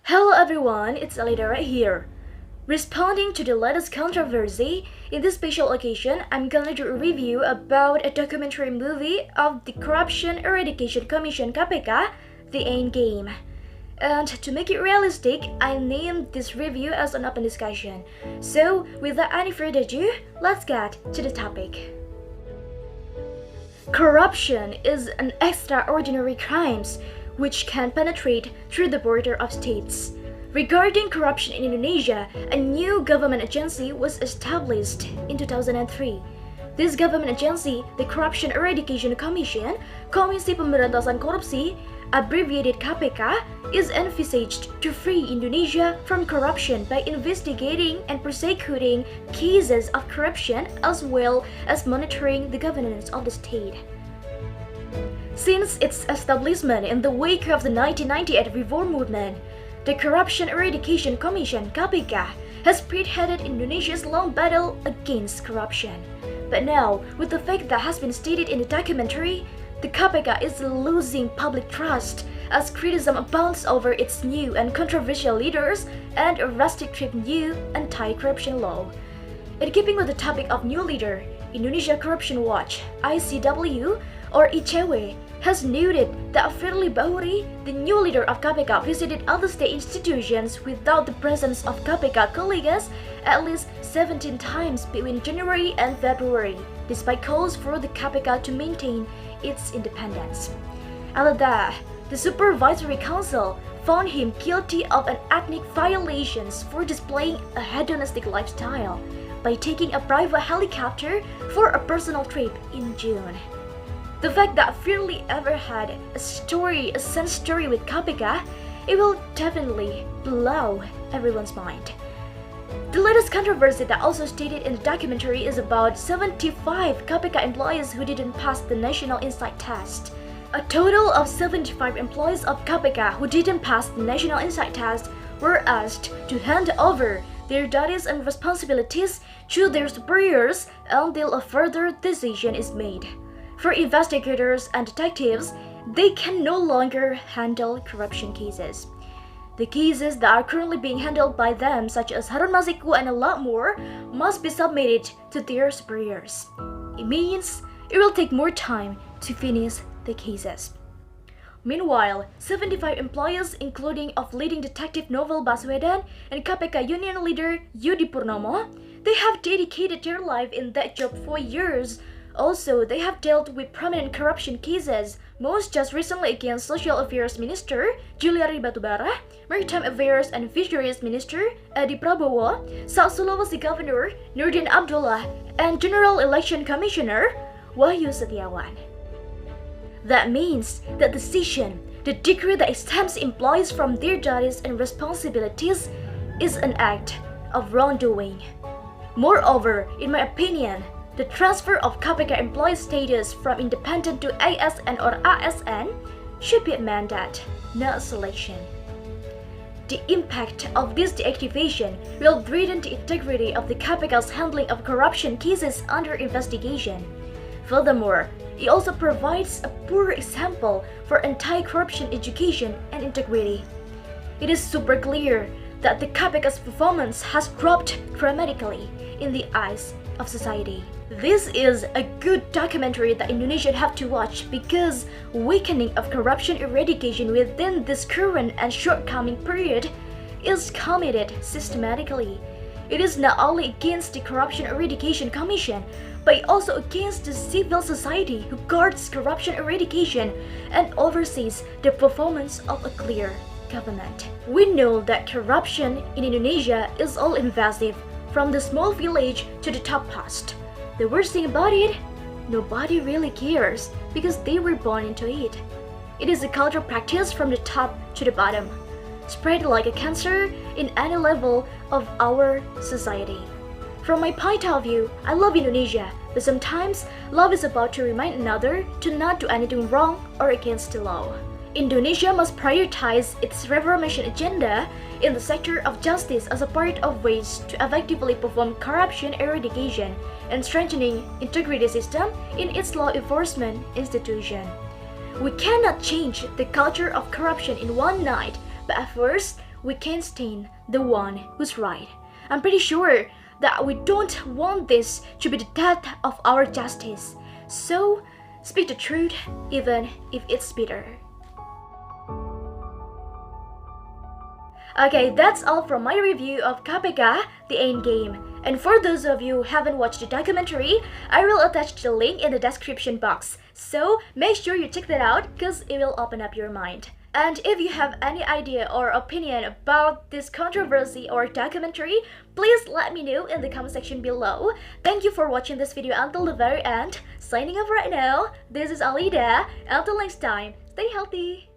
Hello everyone, it's Alida right here. Responding to the latest controversy, in this special occasion, I'm gonna do a review about a documentary movie of the Corruption Eradication Commission KPK, The Endgame. And to make it realistic, I named this review as an open discussion. So, without any further ado, let's get to the topic. Corruption is an extraordinary crime which can penetrate through the border of states. Regarding corruption in Indonesia, a new government agency was established in 2003. This government agency, the Corruption Eradication Commission, Komisi Pemberantasan Korupsi, abbreviated KPK, is envisaged to free Indonesia from corruption by investigating and prosecuting cases of corruption as well as monitoring the governance of the state. Since its establishment in the wake of the 1998 reform movement, the Corruption Eradication Commission (KPK) has spearheaded Indonesia's long battle against corruption. But now, with the fact that has been stated in the documentary, the KPK is losing public trust as criticism abounds over its new and controversial leaders and a restrictive new anti-corruption law. In keeping with the topic of new leader, Indonesia Corruption Watch (ICW) or ICW has noted that Firly Bahuri, the new leader of KPK, visited other state institutions without the presence of KPK colleagues at least 17 times between January and February, despite calls for the KPK to maintain its independence. Alida, the Supervisory Council, found him guilty of an ethnic violations for displaying a hedonistic lifestyle by taking a private helicopter for a personal trip in June. The fact that Firly ever had a sense story with KPK, it will definitely blow everyone's mind. The latest controversy that also stated in the documentary is about 75 KPK employees who didn't pass the National Insight Test. A total of 75 employees of KPK who didn't pass the National Insight Test were asked to hand over their duties and responsibilities to their superiors until a further decision is made. For investigators and detectives, they can no longer handle corruption cases. The cases that are currently being handled by them, such as Harun Masiku and a lot more, must be submitted to their superiors. It means it will take more time to finish the cases. Meanwhile, 75 employees, including of leading detective Novel Baswedan and KPK union leader Yudi Purnomo, they have dedicated their life in that job for years. Also, they have dealt with prominent corruption cases, most just recently against Social Affairs Minister Juliari Batubara, Maritime Affairs and Fisheries Minister Edi Prabowo, South Sulawesi Governor Nurdin Abdullah, and General Election Commissioner Wahyu Setiawan. That means the decision, the decree that exempts employees from their duties and responsibilities is an act of wrongdoing. Moreover, in my opinion, the transfer of KPK employee status from independent to ASN or ASN should be a mandate, not a selection. The impact of this deactivation will threaten the integrity of the KPK's handling of corruption cases under investigation. Furthermore, it also provides a poor example for anti-corruption education and integrity. It is super clear that the KPK's performance has dropped dramatically in the eyes of society. This is a good documentary that Indonesia have to watch because weakening of corruption eradication within this current and shortcoming period is committed systematically. It is not only against the Corruption Eradication Commission, but also against the civil society who guards corruption eradication and oversees the performance of a clear government. We know that corruption in Indonesia is all invasive, from the small village to the top post. The worst thing about it, nobody really cares because they were born into it. It is a cultural practice from the top to the bottom, spread like a cancer in any level of our society. From my point of view, I love Indonesia, but sometimes love is about to remind another to not do anything wrong or against the law. Indonesia must prioritize its reformation agenda in the sector of justice as a part of ways to effectively perform corruption eradication and strengthening integrity system in its law enforcement institution. We cannot change the culture of corruption in one night, But at first, we can't stand the one who's right. I'm pretty sure that we don't want this to be the death of our justice. So, speak the truth even if it's bitter. Okay, that's all from my review of KPK, The Endgame. And for those of you who haven't watched the documentary, I will attach the link in the description box. So make sure you check that out because it will open up your mind. And if you have any idea or opinion about this controversy or documentary, please let me know in the comment section below. Thank you for watching this video until the very end. Signing off right now, this is Alida. Until next time, stay healthy.